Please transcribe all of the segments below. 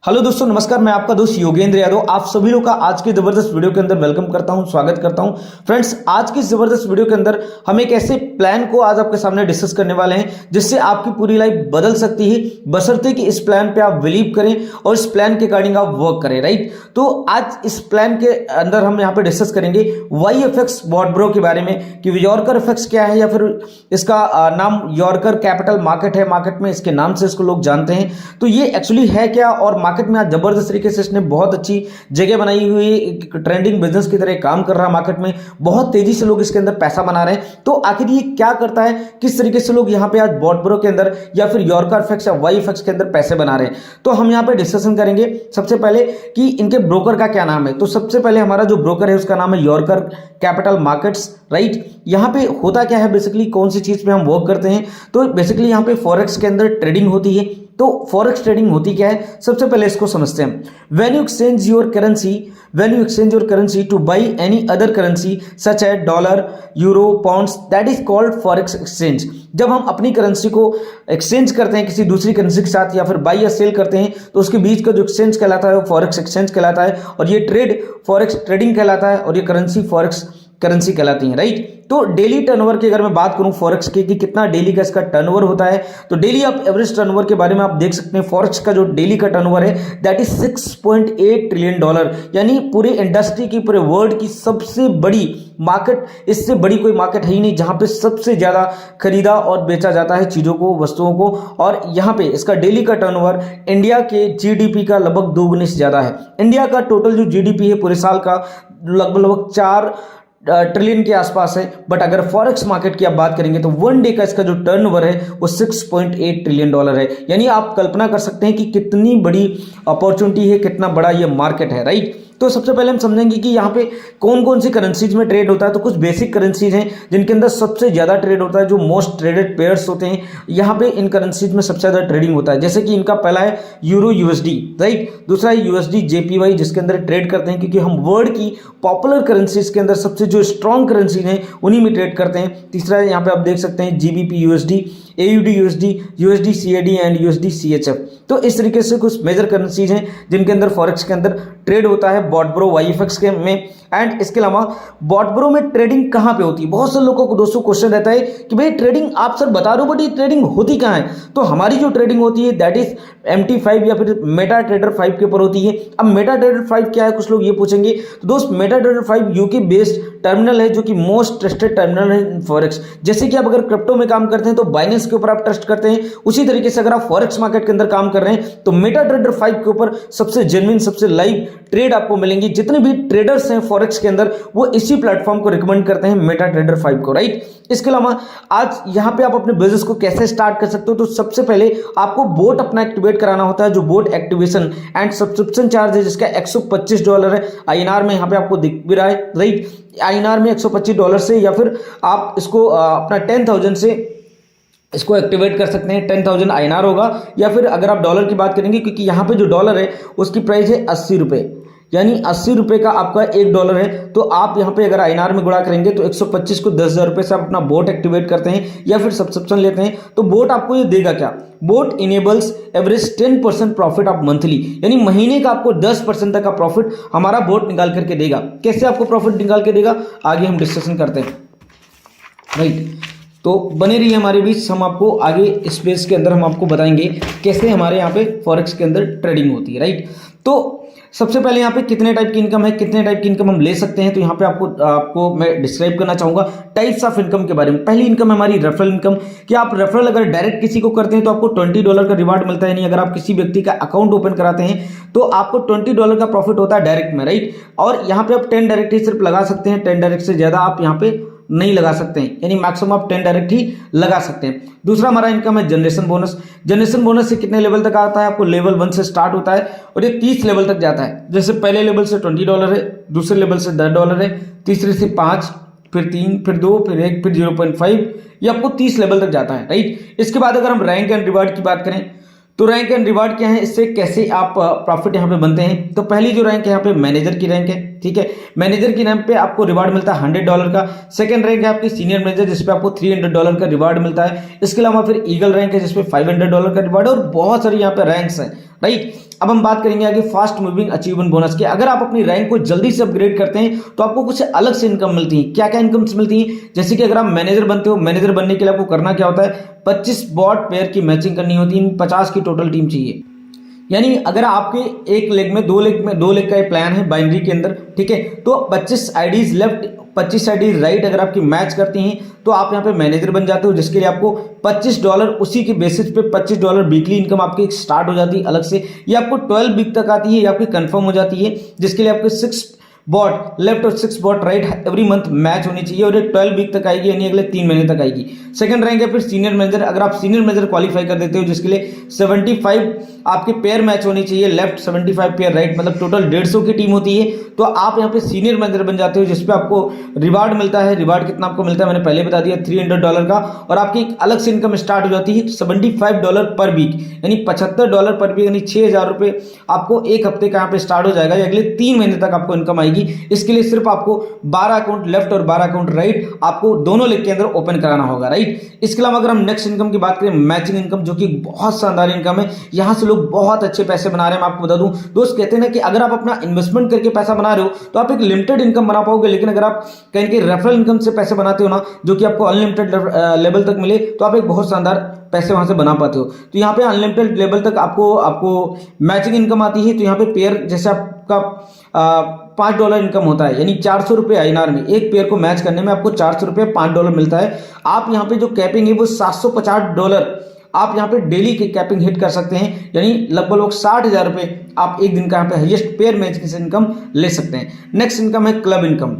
Hello दोस्तों, नमस्कार। मैं आपका दोस्त योगेंद्र यादव आप सभी लोग का आज की जबरदस्त वीडियो के अंदर वेलकम करता हूं, स्वागत करता हूं। फ्रेंड्स, आज की जबरदस्त वीडियो के अंदर हम एक ऐसे प्लान को आज आपके सामने डिस्कस करने वाले हैं जिससे आपकी पूरी लाइफ बदल सकती है, बशर्ते कि इस प्लान पे आप बिलीव करें और इस प्लान के अकॉर्डिंग आप वर्क करें। राइट, तो आज इस प्लान के अंदर हम यहाँ पे डिस्कस करेंगे YFX बॉट ब्रो के बारे में कि यॉर्कर एफएक्स क्या है, या फिर इसका नाम यॉर्कर कैपिटल मार्केट है, मार्केट में इसके नाम से इसको लोग जानते हैं। तो ये एक्चुअली है क्या, और मार्केट में आज जबरदस्त तरीके से इसने बहुत अच्छी जगह बनाई हुई है, एक ट्रेंडिंग बिजनेस की तरह काम कर रहा है मार्केट में, बहुत तेजी से लोग इसके अंदर पैसा बना रहे हैं। तो आखिर ये क्या करता है, किस तरीके से लोग यहाँ पे आज बॉट ब्रो के अंदर या फिर यॉर्कर एफएक्स या YFX के अंदर पैसे बना रहे हैं, तो हम यहाँ पे डिस्कशन करेंगे। सबसे पहले कि इनके ब्रोकर का क्या नाम है। तो सबसे पहले हमारा जो ब्रोकर है उसका नाम है यॉर्कर कैपिटल मार्केट्स। राइट, यहाँ पे होता क्या है, बेसिकली कौन सी चीज पे हम वर्क करते हैं। तो बेसिकली यहाँ पे फॉरेक्स के अंदर ट्रेडिंग होती है। तो फॉरेक्स ट्रेडिंग होती क्या है, सबसे पहले इसको समझते हैं। When you exchange your currency to buy any other currency such as dollar, euro, pounds, that is called forex exchange. जब हम अपनी करेंसी को एक्सचेंज करते हैं किसी दूसरी करेंसी के साथ, या फिर बाई या सेल करते हैं, तो उसके बीच का जो एक्सचेंज कहलाता है वो फॉरेक्स एक्सचेंज कहलाता है, और ये ट्रेड फॉरेक्स ट्रेडिंग कहलाता है, और ये करेंसी फॉरेक्स करेंसी कहलाती है। राइट, तो डेली टर्नओवर की अगर मैं बात करूं फॉरेक्स के कि कितना डेली का इसका टर्नओवर होता है, तो डेली आप एवरेज टर्नओवर के बारे में आप देख सकते हैं। फॉरेक्स का जो डेली का टर्नओवर है दैट इज $6.8 ट्रिलियन, यानी पूरी इंडस्ट्री की, पूरे वर्ल्ड की सबसे बड़ी मार्केट। इससे बड़ी कोई मार्केट है ही नहीं जहां पे सबसे ज्यादा खरीदा और बेचा जाता है चीजों को, वस्तुओं को। और यहां पे इसका डेली का टर्नओवर इंडिया के जीडीपी का लगभग 2 गुने से ज्यादा है। इंडिया का टोटल जो जीडीपी है पूरे साल का लगभग 4 ट्रिलियन के आसपास है। बट अगर फॉरेक्स मार्केट की आप बात करेंगे तो वन डे का इसका जो टर्नओवर है वो $6.8 ट्रिलियन है। यानी आप कल्पना कर सकते हैं कि कितनी बड़ी अपॉर्चुनिटी है, कितना बड़ा ये मार्केट है। राइट, तो सबसे पहले हम समझेंगे कि यहाँ पे कौन कौन सी करेंसीज में ट्रेड होता है। तो कुछ बेसिक करेंसीज हैं जिनके अंदर सबसे ज्यादा ट्रेड होता है, जो मोस्ट ट्रेडेड पेयर्स होते हैं। यहाँ पे इन करेंसीज में सबसे ज्यादा ट्रेडिंग होता है। जैसे कि इनका पहला है यूरो USD, राइट, दूसरा है USD JPY, जिसके अंदर ट्रेड करते हैं, क्योंकि हम वर्ल्ड की पॉपुलर करेंसीज के अंदर सबसे जो स्ट्रॉन्ग करेंसी है उन्हीं में ट्रेड करते हैं। तीसरा है यहाँ पे आप देख सकते हैं GBP USD, AUD USD, USD CAD and USD CHF। तो इस तरीके से कुछ मेजर करेंसीज हैं जिनके अंदर फॉरेक्स के अंदर ट्रेड होता है बॉट ब्रो YFX के में। एंड इसके अलावा बॉट ब्रो में ट्रेडिंग कहाँ पे होती है। बहुत से लोगों को दोस्तों क्वेश्चन रहता है कि भाई ट्रेडिंग आप सर बता रहे हो, बट ये ट्रेडिंग होती कहाँ है। तो हमारी जो ट्रेडिंग होती है दैट इज MT5 या फिर मेटा ट्रेडर 5 के ऊपर होती है। अब मेटा ट्रेडर 5 क्या है, कुछ लोग ये पूछेंगे। तो दोस्त, Meta trader 5 UK based terminal है, जो कि मोस्ट ट्रस्टेड टर्मिनल है फॉरेक्स। जैसे कि आप अगर क्रिप्टो में काम करते हैं तो बाइनेंस के ऊपर आप ट्रस्ट करते हैं, उसी तरीके से अगर आप फॉरेक्स मार्केट के अंदर काम कर रहे हैं तो मेटा ट्रेडर 5 के ऊपर सबसे जेन्युइन, सबसे लाइव ट्रेड आपको मिलेंगी। जितने भी ट्रेडर्स हैं फॉरेक्स के अंदर वो इसी प्लेटफॉर्म को रिकमेंड करते हैं, मेटा ट्रेडर 5 को। राइट, इसके अलावा आज यहाँ पे आप अपने बिजनेस को कैसे स्टार्ट कर सकते हो। तो सबसे पहले आपको बोट अपना एक्टिवेट कराना होता है, जो boat activation and subscription charge है जिसका $125 है। INR में यहाँ पे आपको दिख भी रहा है। राइट, INR में $125 से, या फिर आप इसको अपना 10,000 से इसको एक्टिवेट कर सकते हैं। 10,000 INR होगा, या फिर अगर आप डॉलर की बात करेंगे, क्योंकि यहाँ पे जो डॉलर है उसकी प्राइस है 80 रुपये, यानी 80 रुपये का आपका $1 है। तो आप यहाँ पे अगर INR में गुणा करेंगे तो 125 को 10,000 रुपये से आप अपना बोट एक्टिवेट करते हैं या फिर सब्सक्रिप्शन लेते हैं। तो बोट आपको ये देगा क्या, boat enables average 10% profit of monthly, यानी महीने का आपको 10% तक का प्रॉफिट हमारा बोट निकाल करके देगा। कैसे आपको प्रॉफिट निकाल के देगा, आगे हम डिस्कशन करते हैं। राइट, तो बने रहिए हमारे बीच, हम आपको आगे इस पेज के अंदर हम आपको बताएंगे कैसे हमारे यहाँ पे फॉरेक्स के अंदर ट्रेडिंग होती है। राइट, तो सबसे पहले यहाँ पे कितने टाइप की इनकम है, कितने टाइप की इनकम हम ले सकते हैं। तो यहाँ पे आपको मैं डिस्क्राइब करना चाहूंगा टाइप्स ऑफ इनकम के बारे में। पहली इनकम है हमारी रेफरल इनकम, कि आप रेफरल अगर डायरेक्ट किसी को करते हैं तो आपको $20 का रिवार्ड मिलता है। नहीं, अगर आप किसी व्यक्ति का अकाउंट ओपन कराते हैं तो आपको $20 का प्रॉफिट होता है डायरेक्ट में। राइट, और यहाँ पे आप 10 डायरेक्ट ही सिर्फ लगा सकते हैं, 10 डायरेक्ट से ज्यादा आप यहाँ पे नहीं लगा सकते हैं, यानी मैक्सिमम आप 10 डायरेक्ट ही लगा सकते हैं। दूसरा हमारा इनकम है जनरेशन बोनस। जनरेशन बोनस से कितने लेवल तक आता है, आपको लेवल 1 से स्टार्ट होता है और ये 30 लेवल तक जाता है। जैसे पहले लेवल से $20 है, दूसरे लेवल से $10 है, तीसरे से 5, फिर 3, फिर 2, फिर 1, फिर 0.5, ये आपको 30 लेवल तक जाता है। राइट, इसके बाद अगर हम रैंक एंड रिवार्ड की बात करें तो रैंक एंड रिवार्ड क्या है, इससे कैसे आप प्रॉफिट यहाँ पे बनते हैं। तो पहली जो रैंक है यहाँ पे मैनेजर की रैंक है, ठीक है। मैनेजर की रैंक पे आपको रिवार्ड मिलता है $100 का। सेकंड रैंक है आपकी सीनियर मैनेजर, जिसपे आपको $300 का रिवार्ड मिलता है। इसके अलावा फिर ईगल रैंक है जिसपे $500 का रिवार्ड है, और बहुत सारी यहाँ पे रैंक्स हैं, राइट। अब हम बात करेंगे आगे फास्ट मूविंग अचीवमेंट बोनस की। अगर आप अपनी रैंक को जल्दी से अपग्रेड करते हैं तो आपको कुछ अलग से इनकम मिलती है। क्या क्या इनकम्स मिलती है, जैसे कि अगर आप मैनेजर बनते हो, मैनेजर बनने के लिए आपको करना क्या होता है, 25 बॉट पेयर की मैचिंग करनी होती है, 50 की टोटल टीम चाहिए। यानी अगर आपके एक लेग में दो लेग का ये प्लान है बाइनरी के अंदर, ठीक है, तो 25 आईडीज लेफ्ट 25 आईडीज राइट अगर आपकी मैच करती हैं तो आप यहाँ पे मैनेजर बन जाते हो, जिसके लिए आपको $25 उसी के बेसिस पे $25 वीकली इनकम आपकी स्टार्ट हो जाती है अलग से। ये आपको 12 वीक तक आती है, ये आपकी कंफर्म हो जाती है, जिसके लिए आपके 6 बॉट लेफ्ट और 6 बॉट राइट एवरी मंथ मैच होनी चाहिए, और ये 12 वीक तक आएगी, यानी अगले 3 महीने तक आएगी। सेकंड रैंक है फिर सीनियर मैनेजर। अगर आप सीनियर मैनेजर क्वालिफाई कर देते हो, जिसके लिए 75 आपके पेयर मैच होनी चाहिए, लेफ्ट 75 पेयर राइट, मतलब टोटल 150 की टीम होती है, तो आप यहाँ पे सीनियर मैनेजर बन जाते हो, जिसपे आपको रिवार्ड मिलता है। रिवार्ड कितना आपको मिलता है मैंने पहले बता दिया, $300 का, और आपकी एक अलग से इनकम स्टार्ट हो जाती है $75 पर वीक, यानी $75 पर वीक, यानी $6000 आपको एक हफ्ते का यहाँ पे स्टार्ट हो जाएगा, या अगले 3 महीने तक आपको इनकम आएगी। इसके लिए सिर्फ आपको 12 अकाउंट लेफ्ट और 12 अकाउंट राइट आपको दोनों लेग के अंदर ओपन कराना होगा, राइट। इसके अलावा अगर हम नेक्स्ट इनकम की बात करें, मैचिंग इनकम, जो कि बहुत शानदार इनकम है, यहां से लोग बहुत अच्छे पैसे बना रहे हैं। मैं आपको बता दूं दोस्त, कहते हैं ना कि अगर आप अपना इन्वेस्टमेंट करके पैसा बना रहे हो तो आप एक लिमिटेड इनकम बना पाओगे, लेकिन अगर आप कहीं के रेफरल इनकम से पैसे बनाते हो ना, जो कि आपको अनलिमिटेड लेवल तक मिले, तो आप एक बहुत शानदार पैसे वहां से बना पाते हो। तो यहाँ पे अनलिमिटेड लेवल तक आपको मैचिंग इनकम आती है। तो यहाँ पे पेयर जैसे आपका $5 इनकम होता है, यानी ₹400 INR में एक पेयर को मैच करने में आपको ₹400 $5 मिलता है। आप यहाँ पे जो कैपिंग है वो $750 आप यहाँ पे डेली की कैपिंग हिट कर सकते हैं, यानी लगभग ₹60,000 आप एक दिन का यहाँ पे हाईएस्ट पेयर मैच की इनकम ले सकते हैं। नेक्स्ट इनकम है club income.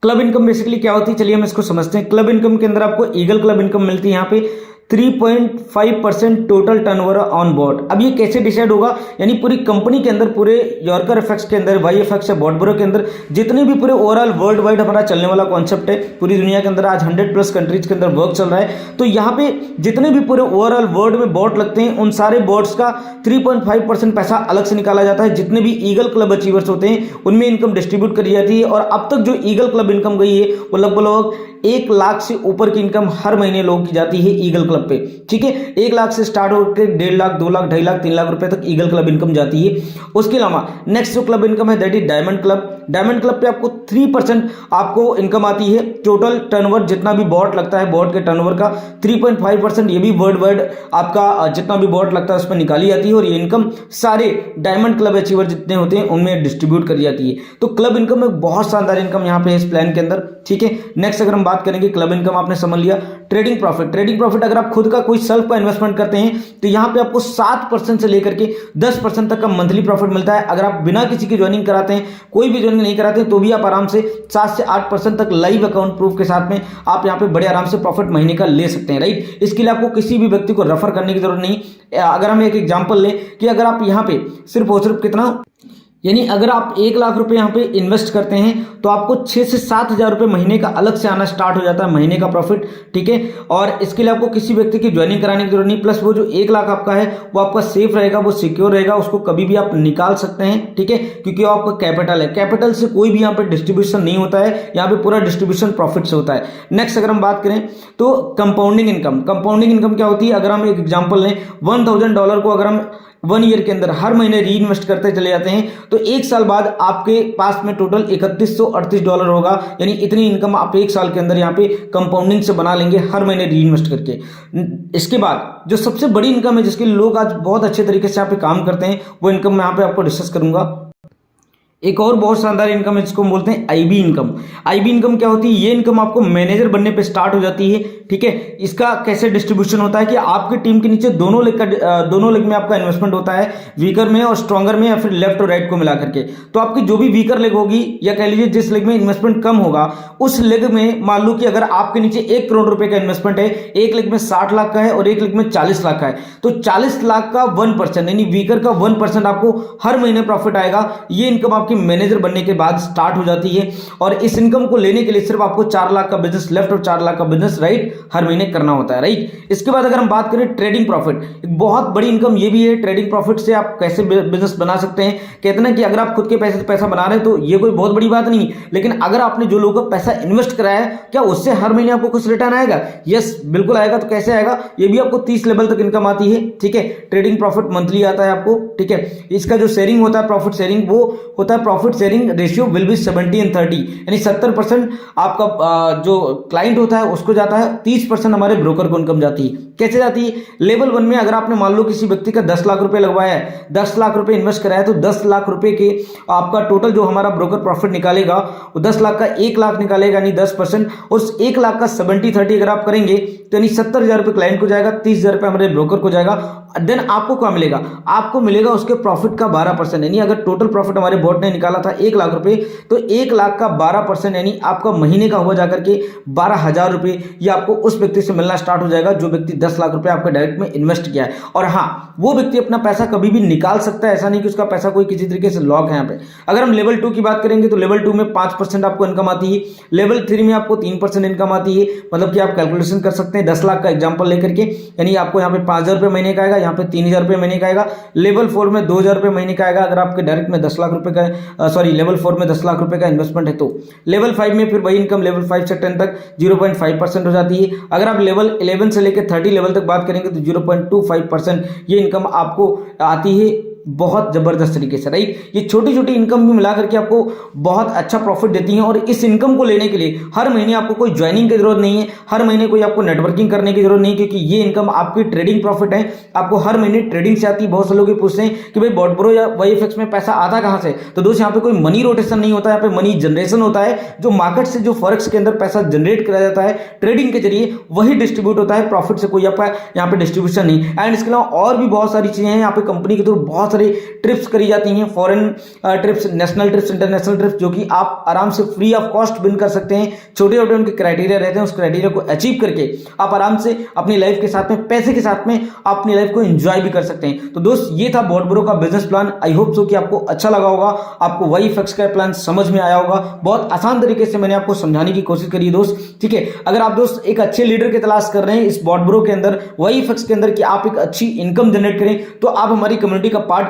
Club income basically क्या होती है, चलिए हम इसको समझते हैं। क्लब इनकम के अंदर आपको ईगल क्लब इनकम मिलती है यहाँ पे 3.5% टोटल टर्नओवर ऑन बोर्ड। अब ये कैसे डिसाइड होगा, यानी पूरी कंपनी के अंदर, पूरे यॉर्कर इफेक्ट्स के अंदर, वाई इफेक्ट्स है, बॉटब्रो के अंदर, जितने भी पूरे ओवरऑल वर्ल्ड वाइड हमारा चलने वाला कॉन्सेप्ट है, पूरी दुनिया के अंदर आज 100+ कंट्रीज के अंदर वर्क चल रहा है, तो यहाँ पे जितने भी पूरे ओवरऑल वर्ल्ड में बोर्ड लगते हैं, उन सारे बोर्ड्स का 3.5% पैसा अलग से निकाला जाता है। जितने भी ईगल क्लब अचीवर्स होते हैं उनमें इनकम डिस्ट्रीब्यूट करी जाती है, और अब तक जो ईगल क्लब इनकम गई है वो लगभग 1 लाख से ऊपर की इनकम हर महीने लोगों की जाती है ईगल क्लब पे, ठीक है। 1 लाख से स्टार्ट होकर 1.5 लाख, 2 लाख, 2.5 लाख, 3 लाख रुपए तक ईगल क्लब इनकम जाती है। उसके अलावा नेक्स्ट जो क्लब इनकम है that is diamond club. Diamond club पे आपको 3% आपको इनकम आती है। टोटल टर्नओवर जितना भी बॉट लगता है, बॉट के टर्नओवर का 3.5% ये भी वर्ल्ड वाइड आपका जितना भी बॉट लगता है उस पर निकाली जाती है, और ये इनकम सारे डायमंड क्लब अचीवर जितने होते हैं उनमें डिस्ट्रीब्यूट करी जाती है। तो क्लब इनकम में बहुत शानदार इनकम यहाँ पे है इस प्लान के अंदर, ठीक है। नेक्स्ट अगर हम बात करेंगे क्लब इनकम आपने समझ लिया। Trading profit. ट्रेडिंग प्रॉफिट अगर आप खुद का कोई सेल्फ का इन्वेस्टमेंट करते हैं तो यहाँ पे आपको 7% से लेकर के 10% तक का मंथली प्रॉफिट मिलता है। अगर आप बिना किसी की ज्वाइनिंग कराते हैं, कोई भी ज्वाइनिंग नहीं कराते हैं, तो भी आप आराम से 7 से 8% तक लाइव अकाउंट प्रूफ के साथ में आप यहाँ पे बड़े आराम से प्रॉफिट महीने का ले सकते हैं, राइट। इसके लिए आपको किसी भी व्यक्ति को रेफर करने की जरूरत नहीं। अगर हम एक एग्जांपल लें कि अगर आप यहाँ पे सिर्फ और सिर्फ कितना, यानी अगर आप 1 लाख रुपए यहाँ पे इन्वेस्ट करते हैं तो आपको 6 से 7 हज़ार रुपये महीने का अलग से आना स्टार्ट हो जाता है, महीने का प्रॉफिट, ठीक है। और इसके लिए आपको किसी व्यक्ति की ज्वाइनिंग कराने की जरूरत नहीं। प्लस वो जो 1 लाख आपका है वो आपका सेफ रहेगा, वो सिक्योर रहेगा, उसको कभी भी आप निकाल सकते हैं, ठीक है, क्योंकि वो आपका कैपिटल है। कैपिटल से कोई भी यहाँ पे डिस्ट्रीब्यूशन नहीं होता है, यहाँ पे पूरा डिस्ट्रीब्यूशन प्रॉफिट से होता है। नेक्स्ट अगर हम बात करें तो कंपाउंडिंग इनकम। कंपाउंडिंग इनकम क्या होती है, अगर हम एक एग्जाम्पल लें, $1000 को अगर हम 1 ईयर के अंदर हर महीने री इन्वेस्ट करते चले जाते हैं तो 1 साल बाद आपके पास में टोटल $3138 होगा, यानी इतनी इनकम आप 1 साल के अंदर यहाँ पे कंपाउंडिंग से बना लेंगे हर महीने री इन्वेस्ट करके। इसके बाद जो सबसे बड़ी इनकम है जिसके लोग आज बहुत अच्छे तरीके से यहाँ पे काम करते हैं, वो इनकम मैं यहाँ पे आपको डिस्कस करूंगा। एक और बहुत शानदार इनकम है जिसको हम बोलते हैं आईबी इनकम। आईबी इनकम क्या होती है, ये इनकम आपको मैनेजर बनने पे स्टार्ट हो जाती है, ठीक है। इसका कैसे डिस्ट्रीब्यूशन होता है कि आपकी टीम के नीचे दोनों लेग में आपका इन्वेस्टमेंट होता है, वीकर में और स्ट्रॉन्गर में, या फिर लेफ्ट और राइट को मिला करके। तो आपकी जो भी वीकर लेग होगी, या कह लीजिए जिस लेग में इन्वेस्टमेंट कम होगा, उस लेग में मान लो कि अगर आपके नीचे 1 करोड़ रुपए का इन्वेस्टमेंट है, एक लेग में 60 लाख का है और एक लेग में 40 लाख का है, तो 40 लाख का 1% यानी वीकर का 1% आपको हर महीने प्रॉफिट आएगा। ये इनकम आपकी आपकी मैनेजर बनने के बाद स्टार्ट हो जाती है। और इस इनकम को लेने के लिए सिर्फ आपको 4 लाख का बिजनेस लेफ्ट और 4 लाख का बिजनेस राइट हर महीने करना होता है, राइट। इसके बाद अगर हम बात करें ट्रेडिंग प्रॉफिट, एक बहुत बड़ी इनकम ये भी है। ट्रेडिंग प्रॉफिट से आप कैसे बिजनेस बना सकते हैं, कहते हैं कि अगर आप खुद के पैसे से पैसा बना रहे हैं तो ये कोई बहुत बड़ी बात नहीं, लेकिन अगर आपने जो लोगों का पैसा इन्वेस्ट कराया है, क्या उससे हर महीने आपको कुछ रिटर्न आएगा? यस, बिल्कुल आएगा। तो कैसे आएगा? ये भी आपको 30 लेवल तक इनकम आती है, ठीक है। ट्रेडिंग प्रॉफिट मंथली आता है आपको, ठीक है। इसका जो शेयरिंग होता है प्रॉफिट शेयरिंग, वो होता है profit sharing ratio will be 70-30, यानी 70% आपका जो क्लाइंट होता है उसको जाता है, 30% हमारे ब्रोकर को इनकम जाती है। कैसे जाती है? लेवल 1 में अगर आपने मान लो किसी व्यक्ति का 10 लाख रुपए लगवाया है, 10 लाख रुपए इन्वेस्ट कराया है, तो 10 लाख रुपए के आपका टोटल जो हमारा ब्रोकर प्रॉफिट निकालेगा वो 10 लाख का 1 लाख निकालेगा, यानी 10%। उस 1 लाख का 70-30 अगर आप करेंगे तो यानी 70,000 रुपए क्लाइंट को जाएगा, 30,000 रुपए हमारे ब्रोकर को जाएगा। देन आपको क्या मिलेगा? आपको मिलेगा उसके प्रॉफिट का 12%, यानी अगर टोटल प्रॉफिट हमारे बोर्ड ने निकाला था 1 लाख रुपए, तो 1 लाख का 12% यानी आपका महीने का हुआ जाकर के 12,000 रुपए ये आपको उस व्यक्ति से मिलना स्टार्ट हो जाएगा जो व्यक्ति 10 लाख रुपए आपके डायरेक्ट में इन्वेस्ट किया है। और हाँ, वो व्यक्ति अपना पैसा कभी भी निकाल सकता है, ऐसा नहीं कि उसका पैसा कोई किसी तरीके से लॉक है यहाँ पे। अगर हम लेवल 2 की बात करेंगे तो लेवल 2 में 5% आपको इनकम आती है, लेवल 3 में आपको 3% इनकम आती है। मतलब कि आप कैलकुलेशन कर सकते हैं 10 लाख का एग्जांपल लेकर के, यानी आपको यहाँ पे 5,000 रुपए महीने का आएगा, यहाँ पे 3,000 रुपए महीने का आएगा। लेवल 4 में 2,000 रुपए महीने का आएगा अगर आपके डायरेक्ट में 10 लाख रुपए का लेवल 4 में 10 लाख रुपए का इन्वेस्टमेंट है। तो लेवल 5 में फिर वही इनकम लेवल 5 से 10 तक 0.5% हो जाती है। अगर आप लेवल 11 से लेकर 30 लेवल तक बात करेंगे तो 0.25% ये इनकम आपको आती है, बहुत जबरदस्त तरीके से, राइट। ये छोटी छोटी इनकम भी मिला करके आपको बहुत अच्छा प्रॉफिट देती हैं। और इस इनकम को लेने के लिए हर महीने आपको कोई ज्वाइनिंग की जरूरत नहीं है, हर महीने कोई आपको नेटवर्किंग करने की जरूरत नहीं, क्योंकि ये इनकम आपकी ट्रेडिंग प्रॉफिट है, आपको हर महीने ट्रेडिंग से आती है। बहुत से लोग पूछते हैं कि भाई बॉटप्रो या वाईएफएक्स में पैसा आता कहां से? तो दोस्त यहाँ पे कोई मनी रोटेशन नहीं होता है, यहाँ पे मनी जनरेशन होता है। जो मार्केट से जो फॉरेक्स के अंदर पैसा जनरेट किया जाता है ट्रेडिंग के जरिए, वही डिस्ट्रीब्यूट होता है, प्रॉफिट से कोई यहाँ पे डिस्ट्रीब्यूशन नहीं। एंड इसके अलावा और भी बहुत सारी चीजें हैं यहाँ पे, कंपनी के थ्रू बहुत सारी ट्रिप्स करी जाती हैं, foreign trips, national trips, international trips, जो कि आप आराम से फ्री ऑफ कॉस्ट विन कर सकते हैं। छोटे छोटे उनके क्राइटेरिया रहते हैं, उस क्राइटेरिया को अचीव करके आप आराम से अपनी लाइफ के साथ में, पैसे के साथ में आप अपनी लाइफ को एंजॉय भी कर सकते हैं। तो दोस्त ये था बॉटब्रो का business plan. I hope so कि आपको अच्छा लगा होगा, आपको वाईएफएक्स का प्लान समझ में आया होगा। बहुत आसान तरीके से मैंने आपको समझाने की कोशिश करी है दोस्त, ठीक है। अगर आप दोस्त एक अच्छे लीडर की तलाश कर रहे हैं इस बॉटब्रो के अंदर, वाईएफएक्स के अंदर, कि आप एक अच्छी इनकम जनरेट करें, तो आप हमारी कम्युनिटी का पार्ट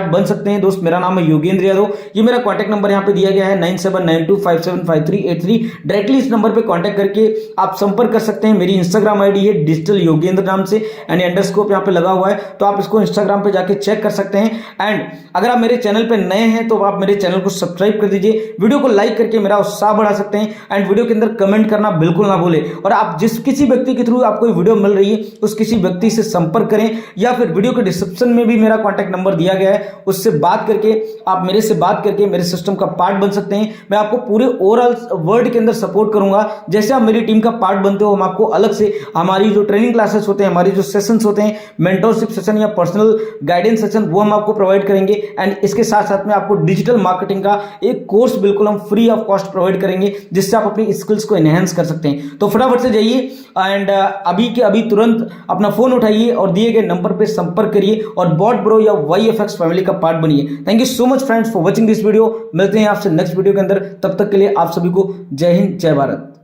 बन सकते हैं दोस्त। मेरा नाम है योगेंद्र यादव, ये मेरा कॉन्टैक्ट नंबर यहाँ पे दिया गया है 9792575383। डायरेक्टली इस नंबर पे कॉन्टैक्ट करके आप संपर्क कर सकते हैं। मेरी इंस्टाग्राम आईडी है डिजिटल योगेंद्र नाम से, यानी अंडरस्कोर यहाँ पे लगा हुआ है, तो आप इसको इंस्टाग्राम पे जाके चेक कर सकते हैं। एंड अगर आप मेरे चैनल पे नए हैं तो आप मेरे चैनल को सब्सक्राइब कर दीजिए, वीडियो को लाइक करके मेरा उत्साह बढ़ा सकते हैं। एंड वीडियो के अंदर कमेंट करना बिल्कुल ना भूलें। और आप जिस किसी व्यक्ति के थ्रू आपको वीडियो मिल रही है उस किसी व्यक्ति से संपर्क करें, या फिर वीडियो के डिस्क्रिप्शन में भी मेरा कॉन्टैक्ट नंबर दिया गया है, उससे बात करके आप मेरे से बात करके मेरे सिस्टम का पार्ट बन सकते हैं। मैं आपको पूरे ओवरऑल वर्ल्ड के अंदर सपोर्ट करूंगा। जैसे आप मेरी टीम का पार्ट बनते हो, हम आपको अलग से हमारी जो ट्रेनिंग क्लासेस होते हैं, हमारी जो सेशंस होते हैं, मेंटरशिप सेशन या पर्सनल गाइडेंस सेशन, वो हम आपको प्रोवाइड करेंगे। एंड इसके साथ साथ में आपको डिजिटल मार्केटिंग का एक कोर्स बिल्कुल हम फ्री ऑफ कॉस्ट प्रोवाइड करेंगे, जिससे आप अपनी स्किल्स को एनहेंस कर सकते हैं। तो फटाफट से जाइए एंड अभी के अभी तुरंत अपना फोन उठाइए और दिए गए नंबर पर संपर्क करिए और बॉटब्रो या वाईएफएक्स फैमिली का पार्ट बनिए। Thank you so much friends for watching this video. मिलते हैं आपसे नेक्स्ट वीडियो के अंदर, तब तक के लिए आप सभी को जय हिंद, जय भारत।